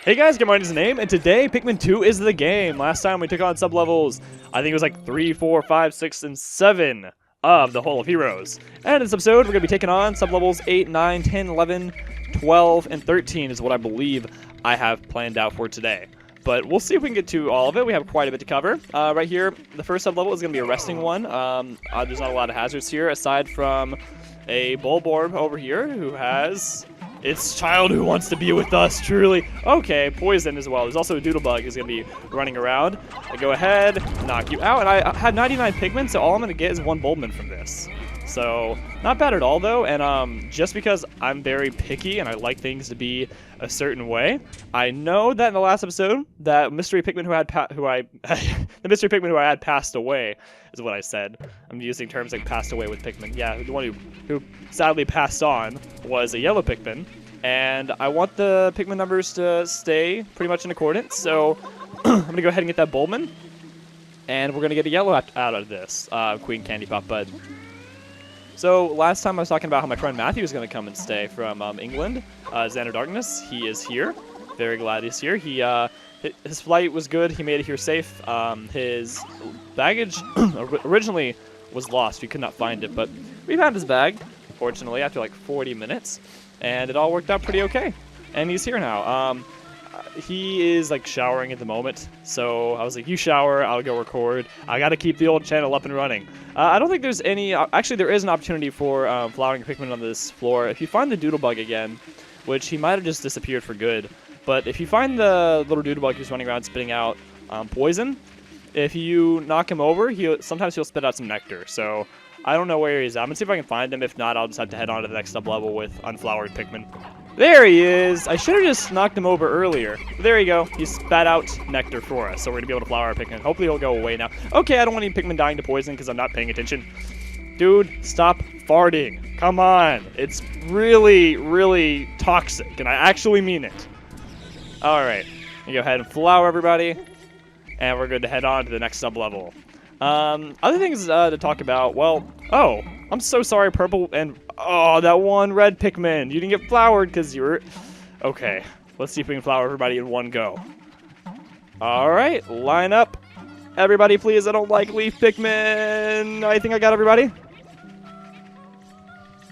Hey guys, good morning is the name, and today Pikmin 2 is the game. Last time we took on sublevels, I think it was like 3, 4, 5, 6, and 7 of the Hall of Heroes. And in this episode, we're going to be taking on sublevels 8, 9, 10, 11, 12, and 13 is what I believe I have planned out for today. But we'll see if we can get to all of it. We have quite a bit to cover. Right here, the first sublevel is going to be a resting one. There's not a lot of hazards here, aside from a Bulborb over here who has its child who wants to be with us, truly. Okay, poison as well. There's also a Doodlebug who's going to be running around. I go ahead, knock you out, and I had 99 Pikmin, so all I'm going to get is one Bulbman from this. So, not bad at all, though, and just because I'm very picky and I like things to be a certain way, I know that in the last episode, that mystery Pikmin who I had passed away is what I said. I'm using terms like passed away with Pikmin. Yeah, the one who sadly passed on was a yellow Pikmin, and I want the Pikmin numbers to stay pretty much in accordance, so I'm going to go ahead and get that Bulbman, and we're going to get a yellow out of this, Queen Candy Pop Bud. So last time I was talking about how my friend Matthew was going to come and stay from England, Xander Darkness. He is here. Very glad he's here. His flight was good. He made it here safe. His baggage originally was lost. We could not find it, but we found his bag, fortunately, after like 40 minutes, and it all worked out pretty okay. And he's here now. He is like showering at the moment, so I was like, you shower, I'll go record. I gotta keep the old channel up and running. I don't think there's any, actually there is an opportunity for flowering Pikmin on this floor. If you find the Doodlebug again, which he might have just disappeared for good, but if you find the little Doodlebug who's running around spitting out poison, if you knock him over, sometimes he'll spit out some nectar, so I don't know where he's at. I'm gonna see if I can find him. If not, I'll just have to head on to the next sub-level with unflowered Pikmin. There he is! I should have just knocked him over earlier. There you go. He spat out nectar for us, so we're going to be able to flower our Pikmin. Hopefully he'll go away now. Okay, I don't want any Pikmin dying to poison because I'm not paying attention. Dude, stop farting. Come on. It's really, really toxic, and I actually mean it. Alright. You go ahead and flower everybody, and we're good to head on to the next sub-level. Other things to talk about, well, oh, I'm so sorry, Purple, and oh, that one red Pikmin. You didn't get flowered because you were... Okay, let's see if we can flower everybody in one go. Alright, line up. Everybody, please, I don't like leaf Pikmin. I think I got everybody.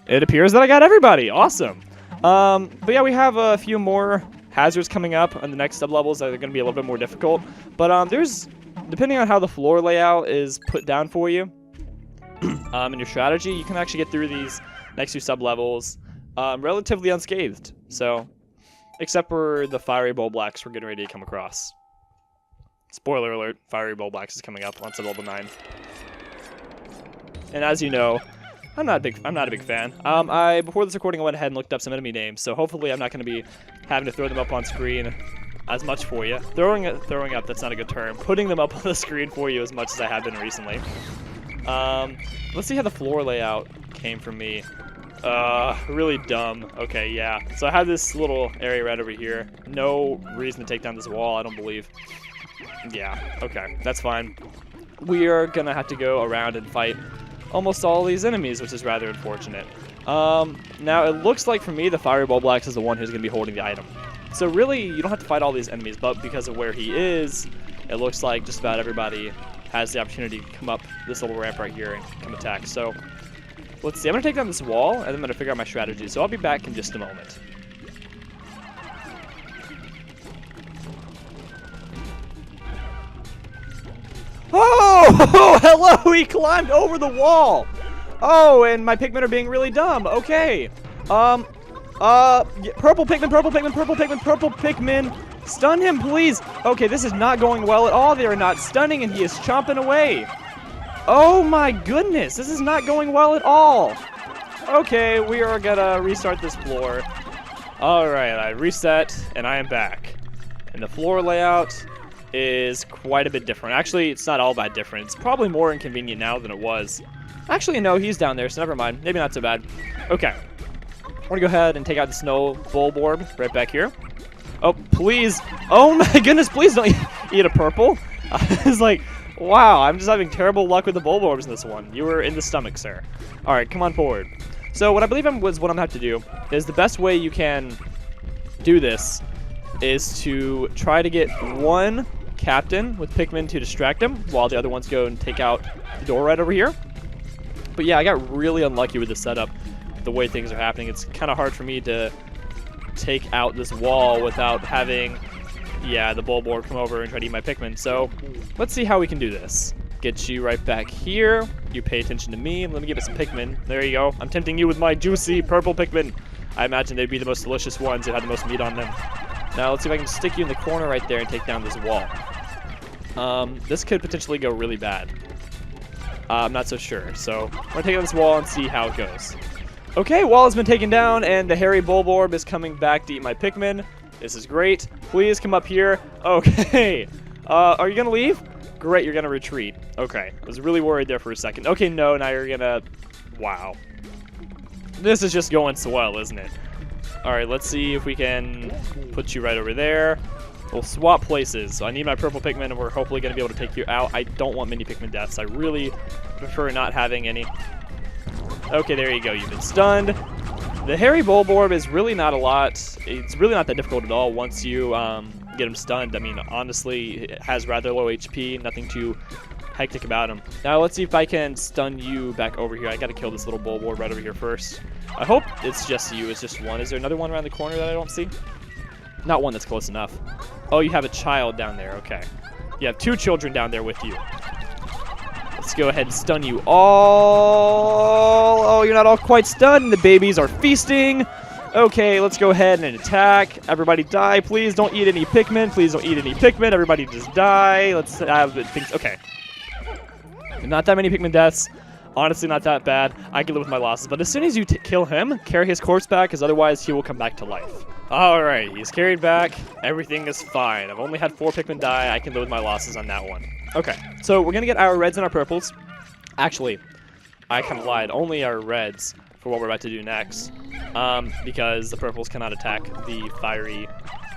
It appears that I got everybody. Awesome. But yeah, we have a few more hazards coming up on the next sub-levels that are going to be a little bit more difficult. But there's... Depending on how the floor layout is put down for you, in your strategy, you can actually get through these next two sub-levels relatively unscathed. So, except for the Fiery Bulblacks we're getting ready to come across. Spoiler alert, Fiery Bulblacks is coming up on sub-level 9. And as you know, I'm not a big fan. Before this recording, I went ahead and looked up some enemy names, so hopefully I'm not going to be having to throw them up on screen as much for you. Throwing up, that's not a good term. Putting them up on the screen for you as much as I have been recently. Let's see how the floor layout came from me. Really dumb. Okay, yeah. So I have this little area right over here. No reason to take down this wall, I don't believe. Yeah, okay, that's fine. We are gonna have to go around and fight almost all these enemies, which is rather unfortunate. Now it looks like for me the Fiery Bulblacks is the one who's gonna be holding the item. So really, you don't have to fight all these enemies, but because of where he is, it looks like just about everybody has the opportunity to come up this little ramp right here and come attack. So, let's see. I'm going to take down this wall, and then I'm going to figure out my strategy. So I'll be back in just a moment. Oh! Hello! He climbed over the wall! Oh, and my Pikmin are being really dumb. Okay. Purple Pikmin, purple Pikmin, purple Pikmin, purple Pikmin. Stun him, please. Okay, this is not going well at all. They are not stunning, and he is chomping away. Oh my goodness, this is not going well at all. Okay, we are gonna restart this floor. Alright, I reset, and I am back. And the floor layout is quite a bit different. Actually, it's not all that different. It's probably more inconvenient now than it was. Actually, no, he's down there, so never mind. Maybe not so bad. Okay. I'm gonna go ahead and take out the snow Bulborb right back here. Oh, please. Oh my goodness, please don't eat a purple. I was like, wow, I'm just having terrible luck with the Bulborbs in this one. You were in the stomach, sir. Alright, come on forward. So what I believe what I'm gonna have to do is the best way you can do this is to try to get one captain with Pikmin to distract him while the other ones go and take out the door right over here. But yeah, I got really unlucky with the setup, the way things are happening. It's kind of hard for me to take out this wall without having, yeah, the Bulborb come over and try to eat my Pikmin. So let's see how we can do this. Get you right back here. You pay attention to me. Let me give it some Pikmin. There you go. I'm tempting you with my juicy purple Pikmin. I imagine they'd be the most delicious ones that had the most meat on them. Now let's see if I can stick you in the corner right there and take down this wall. This could potentially go really bad. I'm not so sure. So I'm gonna take on this wall and see how it goes. Okay, wall has been taken down, and the hairy Bulborb is coming back to eat my Pikmin. This is great. Please come up here. Okay. Are you gonna leave? Great, you're gonna retreat. Okay, I was really worried there for a second. Okay, no, now you're gonna... Wow. This is just going swell, isn't it? Alright, let's see if we can put you right over there. We'll swap places. So I need my purple Pikmin, and we're hopefully gonna be able to take you out. I don't want many Pikmin deaths. I really prefer not having any. Okay, there you go. You've been stunned. The hairy Bulborb is really not a lot. It's really not that difficult at all once you get him stunned. I mean, honestly, it has rather low HP. Nothing too hectic about him. Now, let's see if I can stun you back over here. I gotta kill this little Bulborb right over here first. I hope it's just you. It's just one. Is there another one around the corner that I don't see? Not one that's close enough. Oh, you have a child down there. Okay. You have two children down there with you. Let's go ahead and stun you all. Oh, you're not all quite stunned. The babies are feasting. Okay, let's go ahead and attack. Everybody die. Please don't eat any Pikmin. Please don't eat any Pikmin. Everybody just die. Let's have things. Okay. Not that many Pikmin deaths. Honestly, not that bad. I can live with my losses. But as soon as you kill him, carry his corpse back, because otherwise he will come back to life. Alright, he's carried back. Everything is fine. I've only had 4 Pikmin die. I can live with my losses on that one. Okay, so we're going to get our reds and our purples. Actually, I kind of lied. Only our reds for what we're about to do next. Because the purples cannot attack the fiery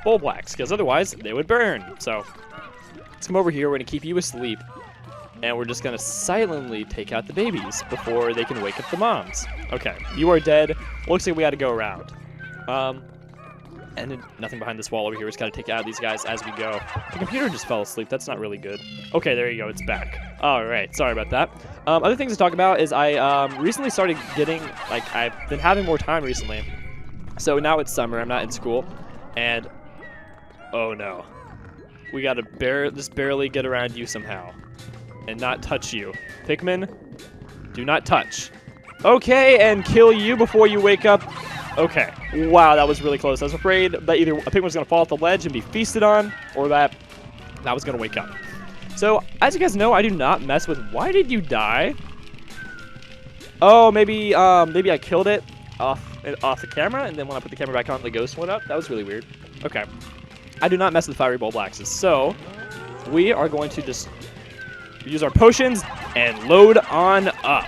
bull blacks, because otherwise they would burn. So let's come over here. We're going to keep you asleep. And we're just going to silently take out the babies before they can wake up the moms. Okay, you are dead. Looks like we got to go around. And then nothing behind this wall over here. We just got to take out these guys as we go. The computer just fell asleep. That's not really good. Okay, there you go. It's back. All right. Sorry about that. Other things to talk about is I recently started getting, like, I've been having more time recently. So now it's summer. I'm not in school. And, oh no. We got to just barely get around you somehow. And not touch you. Pikmin, do not touch. Okay, and kill you before you wake up. Okay. Wow, that was really close. I was afraid that either a Pikmin was going to fall off the ledge and be feasted on, or that was going to wake up. So, as you guys know, I do not mess with... Why did you die? Oh, maybe I killed it off the camera, and then when I put the camera back on, the ghost went up. That was really weird. Okay. I do not mess with fiery bull blacks, so we are going to just use our potions and load on up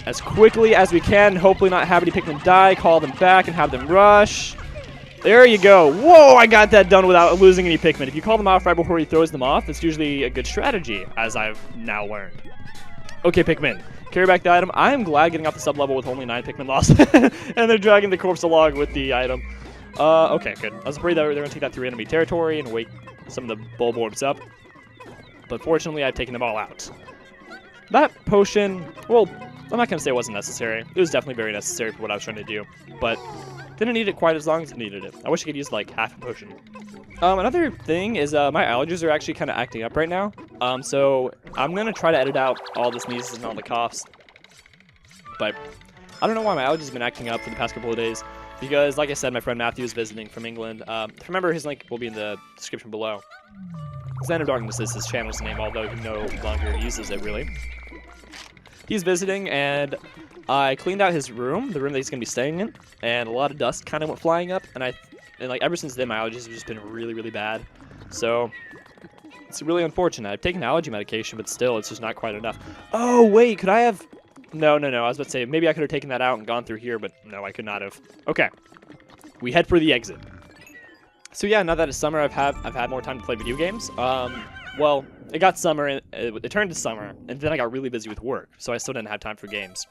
as quickly as we can. Hopefully not have any Pikmin die. Call them back and have them rush. There you go. Whoa, I got that done without losing any Pikmin. If you call them off right before he throws them off, that's usually a good strategy, as I've now learned. Okay, Pikmin. Carry back the item. I am glad getting off the sub-level with only 9 Pikmin lost. And they're dragging the corpse along with the item. Okay, good. I was afraid that they're going to take that through enemy territory and wake some of the Bulborbs up. But fortunately, I've taken them all out. That potion, well, I'm not going to say it wasn't necessary. It was definitely very necessary for what I was trying to do. But didn't need it quite as long as it needed it. I wish I could use, like, half a potion. Another thing is my allergies are actually kind of acting up right now. So I'm going to try to edit out all the sneezes and all the coughs. But I don't know why my allergies have been acting up for the past couple of days. Because, like I said, my friend Matthew is visiting from England. Remember, his link will be in the description below. Zen of Darkness is his channel's name, although he no longer uses it, really. He's visiting, and I cleaned out his room, the room that he's going to be staying in, and a lot of dust kind of went flying up, and like ever since then, my allergies have just been really, really bad. So it's really unfortunate. I've taken allergy medication, but still, it's just not quite enough. Oh, wait, could I have... No. I was about to say, maybe I could have taken that out and gone through here, but no, I could not have. Okay. We head for the exit. So yeah, now that it's summer, I've had more time to play video games. Well, it got summer, and it turned to summer, and then I got really busy with work, so I still didn't have time for games.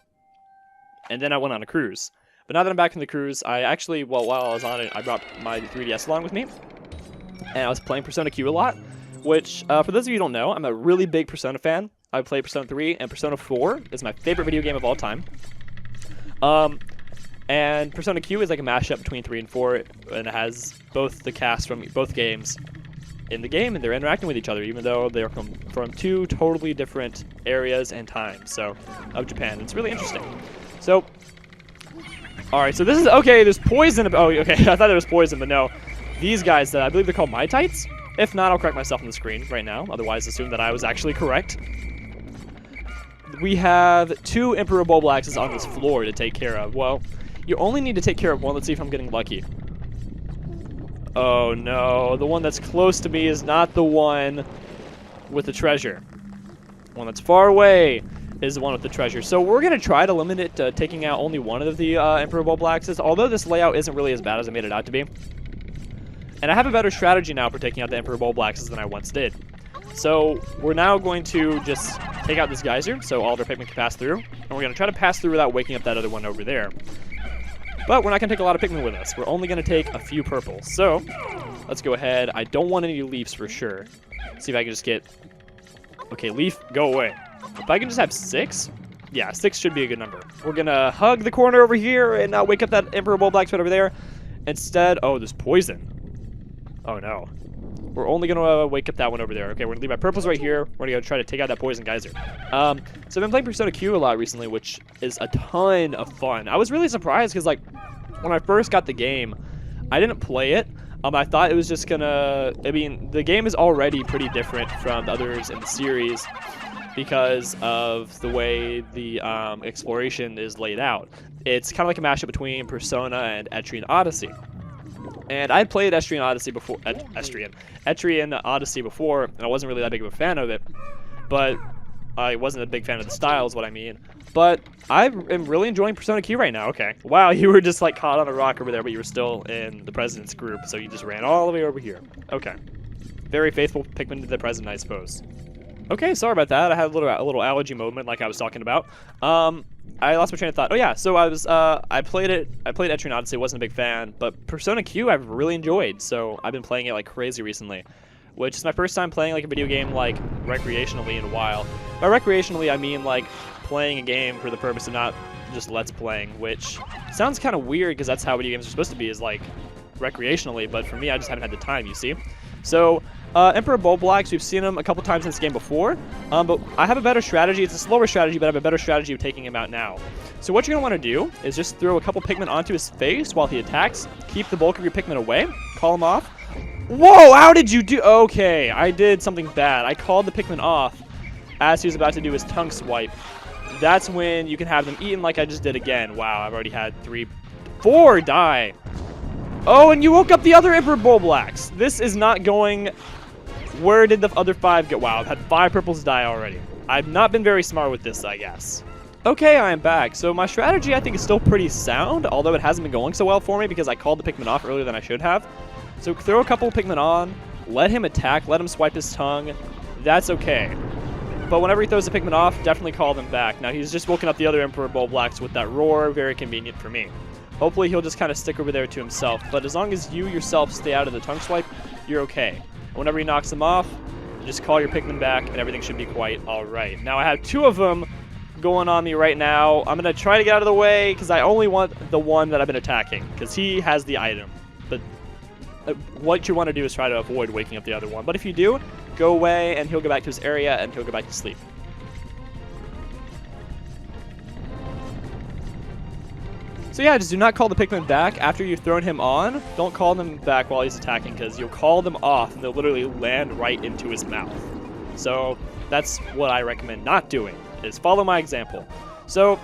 And then I went on a cruise. But now that I'm back from the cruise, I actually, well, while I was on it, I brought my 3DS along with me. And I was playing Persona Q a lot, which, for those of you who don't know, I'm a really big Persona fan. I played Persona 3, and Persona 4 is my favorite video game of all time. And Persona Q is like a mashup between 3 and 4, and it has both the cast from both games in the game, and they're interacting with each other, even though they're from 2 totally different areas and times, so, of Japan. It's really interesting. So, alright, so this is, okay, there's poison, oh, okay, I thought there was poison, but no. These guys, I believe they're called Mai Tights. If not, I'll correct myself on the screen right now, otherwise assume that I was actually correct. We have 2 Emperor Bulblaxes on this floor to take care of. Well, you only need to take care of one. Let's see if I'm getting lucky. Oh no, the one that's close to me is not the one with the treasure. The one that's far away is the one with the treasure. So we're going to try to limit it to taking out only one of the Emperor Bulblaxes, although this layout isn't really as bad as I made it out to be. And I have a better strategy now for taking out the Emperor Bulblaxes than I once did. So we're now going to just take out this geyser, so all of our Pikmin can pass through. And we're going to try to pass through without waking up that other one over there. But we're not going to take a lot of Pikmin with us. We're only going to take a few purples. So let's go ahead. I don't want any leaves for sure. See if I can just get... Okay, leaf, go away. If I can just have 6? Yeah, 6 should be a good number. We're going to hug the corner over here and not wake up that Emperor Bulblax right over there. Instead, oh, there's poison. Oh, no. We're only going to wake up that one over there. Okay, we're going to leave my purples right here. We're going to go try to take out that poison geyser. So I've been playing Persona Q a lot recently, which is a ton of fun. I was really surprised because, like, when I first got the game, I didn't play it. I thought it was just going to... I mean, the game is already pretty different from the others in the series because of the way the exploration is laid out. It's kind of like a mashup between Persona and Etrian Odyssey. And I played Etrian Odyssey before, Etrian Odyssey before, and I wasn't really that big of a fan of it. But I wasn't a big fan of the style, is what I mean. But I am really enjoying Persona Q right now. Okay. Wow, you were just like caught on a rock over there, but you were still in the president's group, so you just ran all the way over here. Okay. Very faithful Pikmin to the president, I suppose. Okay, sorry about that. I had a little allergy moment, like I was talking about. I lost my train of thought. Oh yeah, so I played Etrian Odyssey, wasn't a big fan, but Persona Q I've really enjoyed, so I've been playing it like crazy recently, which is my first time playing like a video game like recreationally in a while. By recreationally, I mean like playing a game for the purpose of not just let's playing, which sounds kind of weird because that's how video games are supposed to be, is like recreationally, but for me, I just haven't had the time, you see. So, Emperor Bulblax, we've seen him a couple times in this game before, but I have a better strategy. It's a slower strategy, but I have a better strategy of taking him out now. So what you're going to want to do is just throw a couple Pikmin onto his face while he attacks, keep the bulk of your Pikmin away, call him off. Whoa, how did you do? Okay, I did something bad. I called the Pikmin off as he was about to do his tongue swipe. That's when you can have them eaten like I just did again. Wow, I've already had 4 die. Oh, and you woke up the other Emperor Bulblax. This is not going... Where did the other 5 go? Wow, I've had 5 purples die already. I've not been very smart with this, I guess. Okay, I am back. So my strategy, I think, is still pretty sound, although it hasn't been going so well for me because I called the Pikmin off earlier than I should have. So throw a couple of Pikmin on, let him attack, let him swipe his tongue. That's okay. But whenever he throws the Pikmin off, definitely call them back. Now, he's just woken up the other Emperor Bulblax with that roar. Very convenient for me. Hopefully, he'll just kind of stick over there to himself. But as long as you yourself stay out of the tongue swipe, you're okay. Whenever he knocks them off, just call your Pikmin back, and everything should be quite alright. Now, I have 2 of them going on me right now. I'm going to try to get out of the way, because I only want the one that I've been attacking, because he has the item. But what you want to do is try to avoid waking up the other one. But if you do, go away, and he'll go back to his area, and he'll go back to sleep. So yeah, just do not call the Pikmin back after you've thrown him on. Don't call them back while he's attacking, because you'll call them off and they'll literally land right into his mouth. So that's what I recommend not doing, is follow my example. So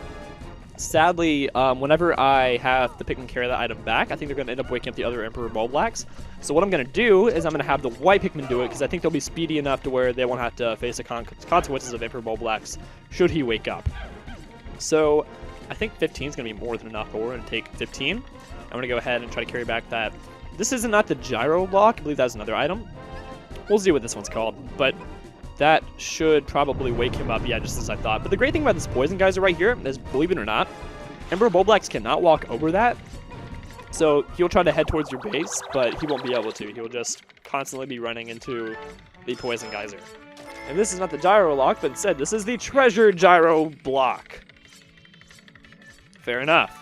sadly, whenever I have the Pikmin carry that item back, I think they're going to end up waking up the other Emperor Bulblax. So what I'm going to do is I'm going to have the white Pikmin do it, because I think they'll be speedy enough to where they won't have to face the consequences of Emperor Bulblax should he wake up. So I think 15 is going to be more than enough, but we're going to take 15. I'm going to go ahead and try to carry back that. This is not the gyro block. I believe that's another item. We'll see what this one's called, but that should probably wake him up. Yeah, just as I thought. But the great thing about this poison geyser right here is, believe it or not, Ember Bulblax cannot walk over that, so he'll try to head towards your base, but he won't be able to. He'll just constantly be running into the Poison Geyser. And this is not the Gyro lock, but instead this is the Treasure Gyro block. Fair enough.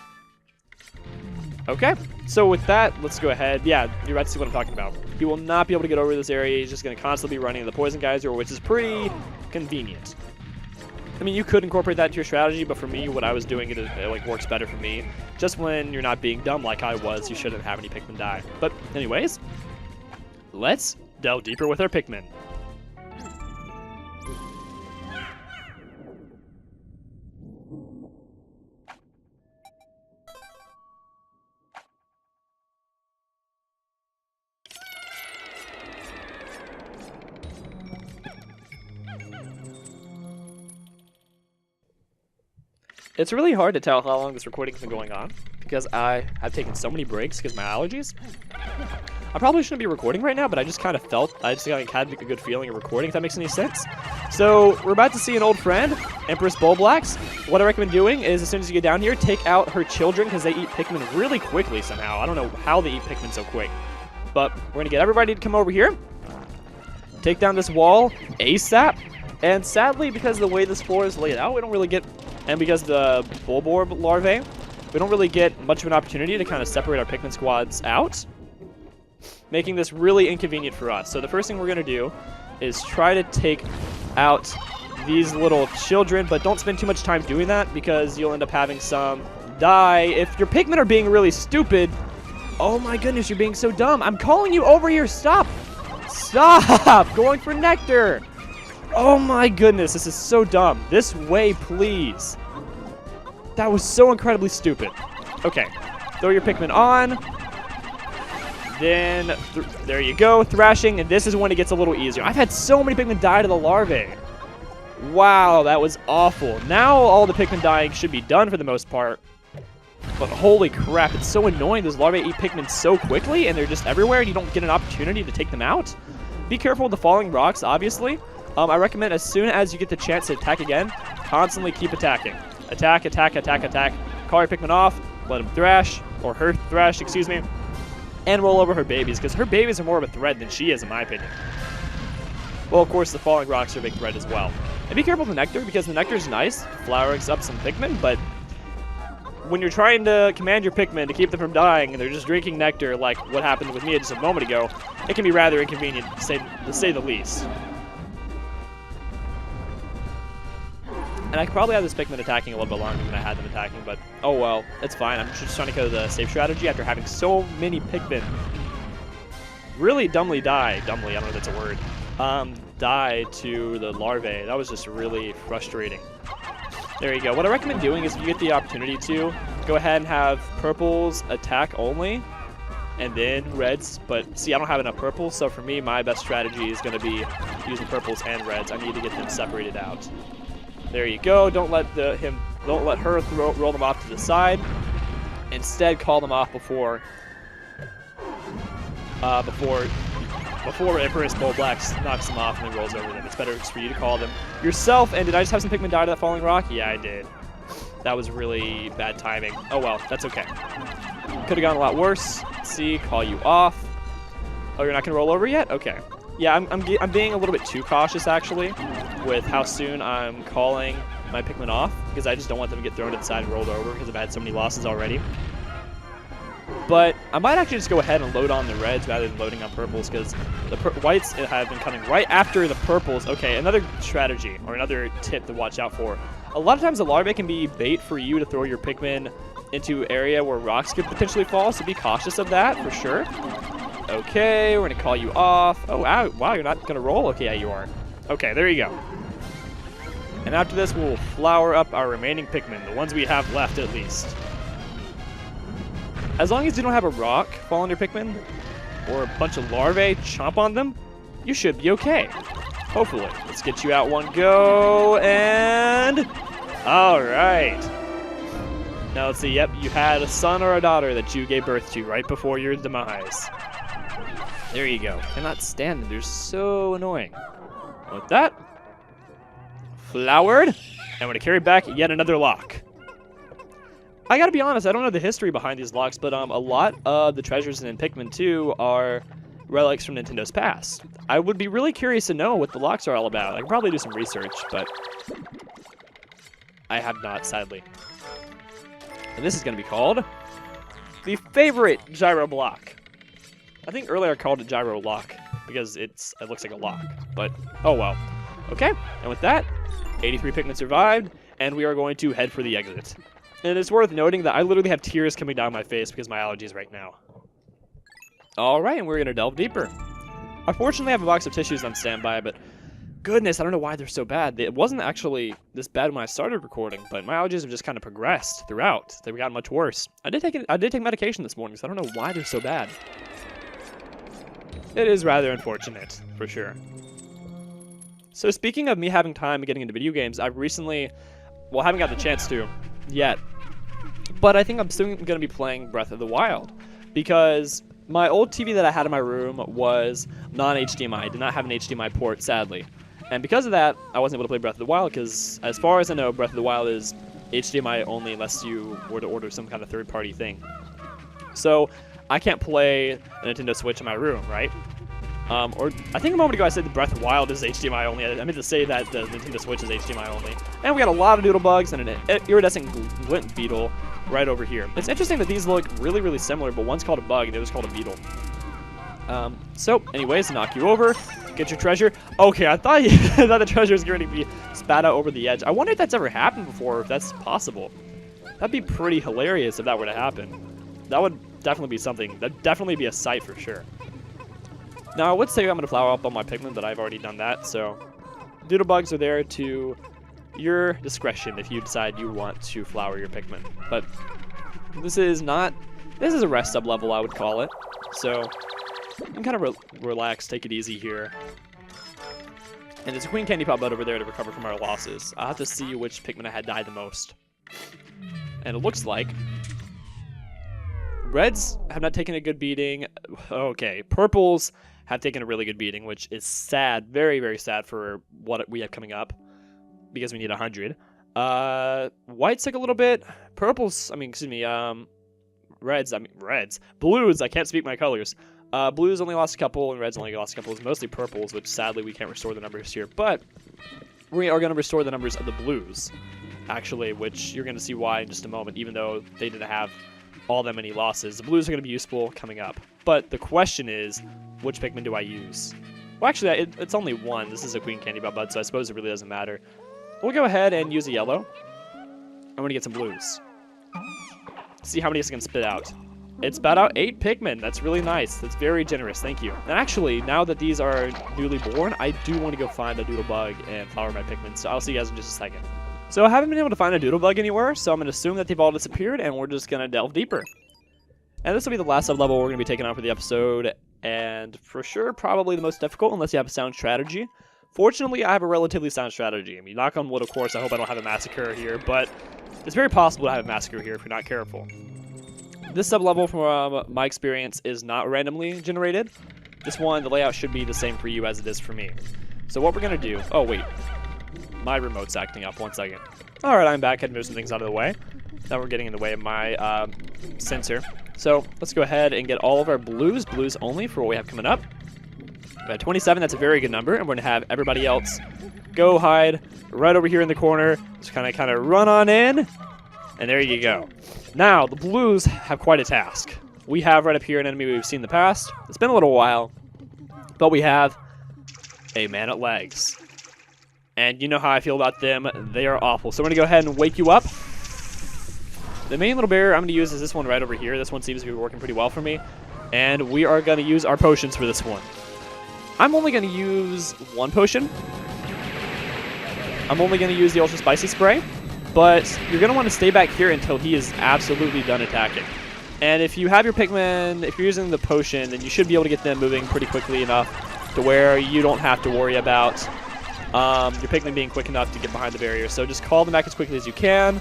Okay, so with that, let's go ahead. Yeah, you're about to see what I'm talking about. He will not be able to get over this area. He's just going to constantly be running the Poison Geyser, which is pretty convenient. I mean, you could incorporate that into your strategy, but for me, what I was doing, it like works better for me. Just when you're not being dumb like I was, you shouldn't have any Pikmin die. But anyways, let's delve deeper with our Pikmin. It's really hard to tell how long this recording's been going on because I have taken so many breaks because of my allergies. I probably shouldn't be recording right now, but I just kind of felt, I just had a good feeling of recording, if that makes any sense. So we're about to see an old friend, Empress Bulblax. What I recommend doing is as soon as you get down here, take out her children because they eat Pikmin really quickly somehow. I don't know how they eat Pikmin so quick. But we're going to get everybody to come over here, take down this wall ASAP. And sadly, because of the way this floor is laid out, we don't really get... And because the Bulborb larvae, we don't really get much of an opportunity to kind of separate our Pikmin squads out, making this really inconvenient for us. So the first thing we're going to do is try to take out these little children, but don't spend too much time doing that because you'll end up having some die. If your Pikmin are being really stupid, oh my goodness, you're being so dumb. I'm calling you over here. Stop. Stop going for nectar. Oh my goodness, this is so dumb. This way, please. That was so incredibly stupid. Okay, throw your Pikmin on. Then, there you go, thrashing, and this is when it gets a little easier. I've had so many Pikmin die to the larvae. Wow, that was awful. Now all the Pikmin dying should be done for the most part. But holy crap, it's so annoying. Those larvae eat Pikmin so quickly, and they're just everywhere, and you don't get an opportunity to take them out. Be careful with the falling rocks, obviously. I recommend as soon as you get the chance to attack again, constantly keep attacking. Attack, attack, attack, attack. Call your Pikmin off, let him thrash, or her thrash, excuse me, and roll over her babies, because her babies are more of a threat than she is, in my opinion. Well, of course, the falling rocks are a big threat as well. And be careful with the nectar, because the nectar is nice, flowers up some Pikmin, but when you're trying to command your Pikmin to keep them from dying, and they're just drinking nectar like what happened with me just a moment ago, it can be rather inconvenient, to say the least. And I could probably have this Pikmin attacking a little bit longer than I had them attacking, but oh well, it's fine. I'm just trying to go the safe strategy after having so many Pikmin really dumbly die. Dumbly, I don't know if that's a word. Die to the larvae. That was just really frustrating. There you go. What I recommend doing is if you get the opportunity to, go ahead and have purples attack only, and then reds. But see, I don't have enough purples, so for me, my best strategy is going to be using purples and reds. I need to get them separated out. There you go. Don't let her roll them off to the side. Instead, call them off before Empress Bulblax knocks them off and then rolls over them. It's better for you to call them yourself. And did I just have some Pikmin die to that falling rock? Yeah, I did. That was really bad timing. Oh well, that's okay. Could have gone a lot worse. Let's see, call you off. Oh, you're not gonna roll over yet? Okay. Yeah, I'm being a little bit too cautious actually with how soon I'm calling my Pikmin off because I just don't want them to get thrown to the side and rolled over because I've had so many losses already. But I might actually just go ahead and load on the reds rather than loading on purples because the whites have been coming right after the purples. Okay, another strategy or another tip to watch out for. A lot of times the larvae can be bait for you to throw your Pikmin into an area where rocks could potentially fall, so be cautious of that for sure. Okay, we're going to call you off. Oh, wow, you're not going to roll? Okay, yeah, you are. Okay, there you go. And after this, we'll flower up our remaining Pikmin, the ones we have left at least. As long as you don't have a rock fall on your Pikmin, or a bunch of larvae chomp on them, you should be okay. Hopefully. Let's get you out one go, and... Alright. Now let's see, yep, you had a son or a daughter that you gave birth to right before your demise. There you go. Cannot stand them, they're so annoying. With that, flowered, and we're going to carry back yet another lock. I gotta be honest, I don't know the history behind these locks, but a lot of the treasures in Pikmin 2 are relics from Nintendo's past. I would be really curious to know what the locks are all about. I can probably do some research, but I have not, sadly. And this is going to be called the favorite gyro block. I think earlier I called it gyro lock because it looks like a lock, but oh well. Okay, and with that, 83 Pikmin survived, and we are going to head for the exit. And it's worth noting that I literally have tears coming down my face because of my allergies right now. Alright, and we're going to delve deeper. Unfortunately, I have a box of tissues on standby, but goodness, I don't know why they're so bad. It wasn't actually this bad when I started recording, but my allergies have just kind of progressed throughout. They've gotten much worse. I did take medication this morning, so I don't know why they're so bad. It is rather unfortunate, for sure. So speaking of me having time and getting into video games, I've recently, well, I haven't got the chance to yet, but I think I'm still going to be playing Breath of the Wild, because my old TV that I had in my room was non-HDMI. I did not have an HDMI port, sadly. And because of that, I wasn't able to play Breath of the Wild, because as far as I know, Breath of the Wild is HDMI only unless you were to order some kind of third-party thing. So I can't play a Nintendo Switch in my room, right? Or I think a moment ago I said the Breath of the Wild is HDMI only. I meant to say that the Nintendo Switch is HDMI only. And we got a lot of doodle bugs and an iridescent glint beetle right over here. It's interesting that these look really, really similar, but one's called a bug and the other's called a beetle. So, anyways, knock you over, get your treasure. Okay, I thought the treasure was going to be spat out over the edge. I wonder if that's ever happened before, if that's possible. That'd be pretty hilarious if that were to happen. That would definitely be something. That'd definitely be a sight for sure. Now, I would say I'm going to flower up on my Pikmin, but I've already done that, so doodle bugs are there to your discretion if you decide you want to flower your Pikmin. But this is a rest sub-level, I would call it. So I'm kind of relaxed, take it easy here. And there's a Queen Candy Pop Bud over there to recover from our losses. I'll have to see which Pikmin I had died the most. And it looks like Reds have not taken a good beating. Okay, Purples have taken a really good beating, which is sad, very, very sad for what we have coming up, because we need 100. Whites took a little bit. Purples, Reds. Blues, I can't speak my colors. Blues only lost a couple, and Reds only lost a couple. It's mostly Purples, which sadly we can't restore the numbers here. But we are going to restore the numbers of the Blues, actually, which you're going to see why in just a moment, even though they didn't have all that many losses. The Blues are going to be useful coming up. But the question is, which Pikmin do I use? Well, actually, it's only one. This is a Queen Candy Bud, so I suppose it really doesn't matter. We'll go ahead and use a yellow. I'm going to get some blues. See how many it's going to spit out. It spat out 8 Pikmin. That's really nice. That's very generous. Thank you. And actually, now that these are newly born, I do want to go find a doodle bug and flower my Pikmin. So I'll see you guys in just a second. So I haven't been able to find a doodle bug anywhere, so I'm going to assume that they've all disappeared, and we're just going to delve deeper. And this will be the last sub-level we're going to be taking on for the episode, and for sure, probably the most difficult, unless you have a sound strategy. Fortunately, I have a relatively sound strategy. I mean, knock on wood, of course, I hope I don't have a massacre here, but it's very possible to have a massacre here if you're not careful. This sub-level, from my experience, is not randomly generated. This one, the layout should be the same for you as it is for me. So what we're going to do... Oh, wait. My remote's acting up. 1 second. Alright, I'm back. Had to move some things out of the way. Now we're getting in the way of my sensor. So let's go ahead and get all of our blues. Blues only for what we have coming up. We have 27. That's a very good number. And we're going to have everybody else go hide right over here in the corner. Just kind of run on in. And there you go. Now, the blues have quite a task. We have right up here an enemy we've seen in the past. It's been a little while. But we have a man at legs. And you know how I feel about them. They are awful. So I'm going to go ahead and wake you up. The main little barrier I'm going to use is this one right over here. This one seems to be working pretty well for me. And we are going to use our potions for this one. I'm only going to use one potion. I'm only going to use the Ultra Spicy Spray. But you're going to want to stay back here until he is absolutely done attacking. And if you have your Pikmin, if you're using the potion, then you should be able to get them moving pretty quickly enough to where you don't have to worry about your Pikmin being quick enough to get behind the barrier. So just call them back as quickly as you can,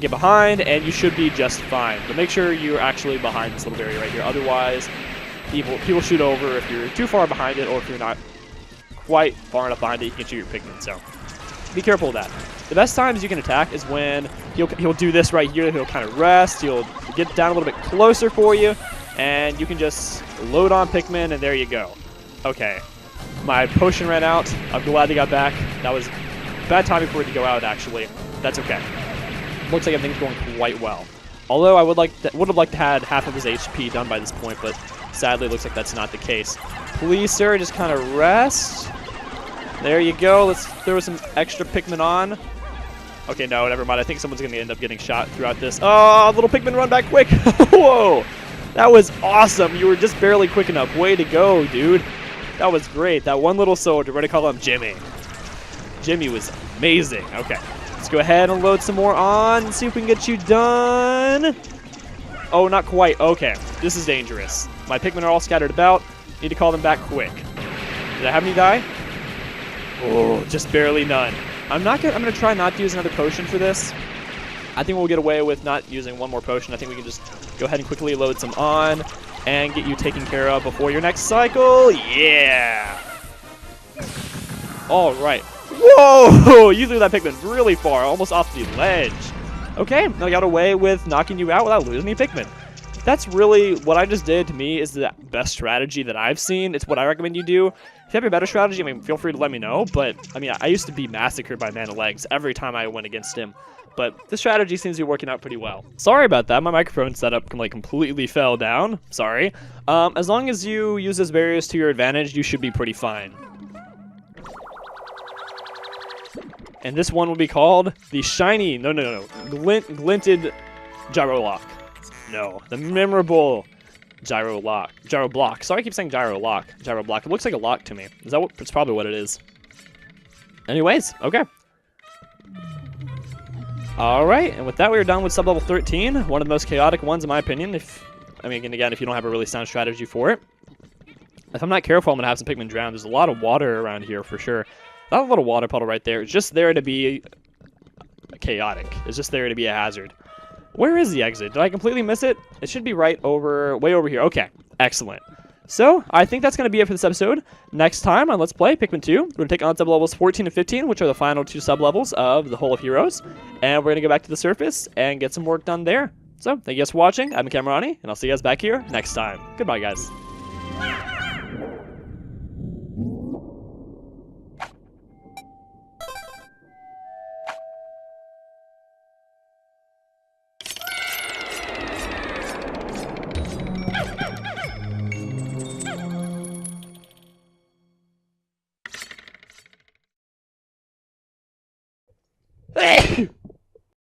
get behind, and you should be just fine. But make sure you're actually behind this little barrier right here. Otherwise, people shoot over if you're too far behind it, or if you're not quite far enough behind it, you can shoot your Pikmin. So be careful of that. The best times you can attack is when he'll do this right here. He'll kind of rest. He'll get down a little bit closer for you, and you can just load on Pikmin, and there you go. Okay, my potion ran out. I'm glad they got back. That was bad timing for it to go out, actually. That's okay. Looks like everything's going quite well. Although I would have liked to had half of his HP done by this point, but sadly it looks like that's not the case. Please, sir, just kind of rest. There you go. Let's throw some extra Pikmin on. Okay, no, never mind. I think someone's going to end up getting shot throughout this. Oh, little Pikmin, run back quick. Whoa. That was awesome. You were just barely quick enough. Way to go, dude. That was great. That one little soldier, we're going to call him Jimmy. Jimmy was amazing. Okay, let's go ahead and load some more on and see if we can get you done. Oh, not quite. Okay, this is dangerous. My Pikmin are all scattered about. Need to call them back quick. Did I have any die? Oh, just barely none. I'm gonna try not to use another potion for this. I think we'll get away with not using one more potion. I think we can just go ahead and quickly load some on and get you taken care of before your next cycle. Yeah. All right. Whoa! You threw that Pikmin really far, almost off the ledge. Okay, I got away with knocking you out without losing any Pikmin. That's really what I just did. To me, is the best strategy that I've seen. It's what I recommend you do. If you have a better strategy, I mean, feel free to let me know. But I mean, I used to be massacred by Man of Legs every time I went against him. But the strategy seems to be working out pretty well. Sorry about that. My microphone setup completely fell down. Sorry. As long as you use those barriers to your advantage, you should be pretty fine. And this one will be called the shiny, glinted gyro lock. No, the memorable gyro block. Sorry, I keep saying gyro block. It looks like a lock to me. It's probably what it is. Anyways, okay. All right, and with that, we are done with sub-level 13. One of the most chaotic ones, in my opinion. If you don't have a really sound strategy for it. If I'm not careful, I'm gonna have some Pikmin drown. There's a lot of water around here for sure. That little water puddle right there. It's just there to be chaotic. It's just there to be a hazard. Where is the exit? Did I completely miss it? It should be way over here. Okay, excellent. So, I think that's going to be it for this episode. Next time on Let's Play Pikmin 2, we're going to take on sub-levels 14 and 15, which are the final two sub-levels of the Hole of Heroes. And we're going to go back to the surface and get some work done there. So, thank you guys for watching. I'm Camerani, and I'll see you guys back here next time. Goodbye, guys.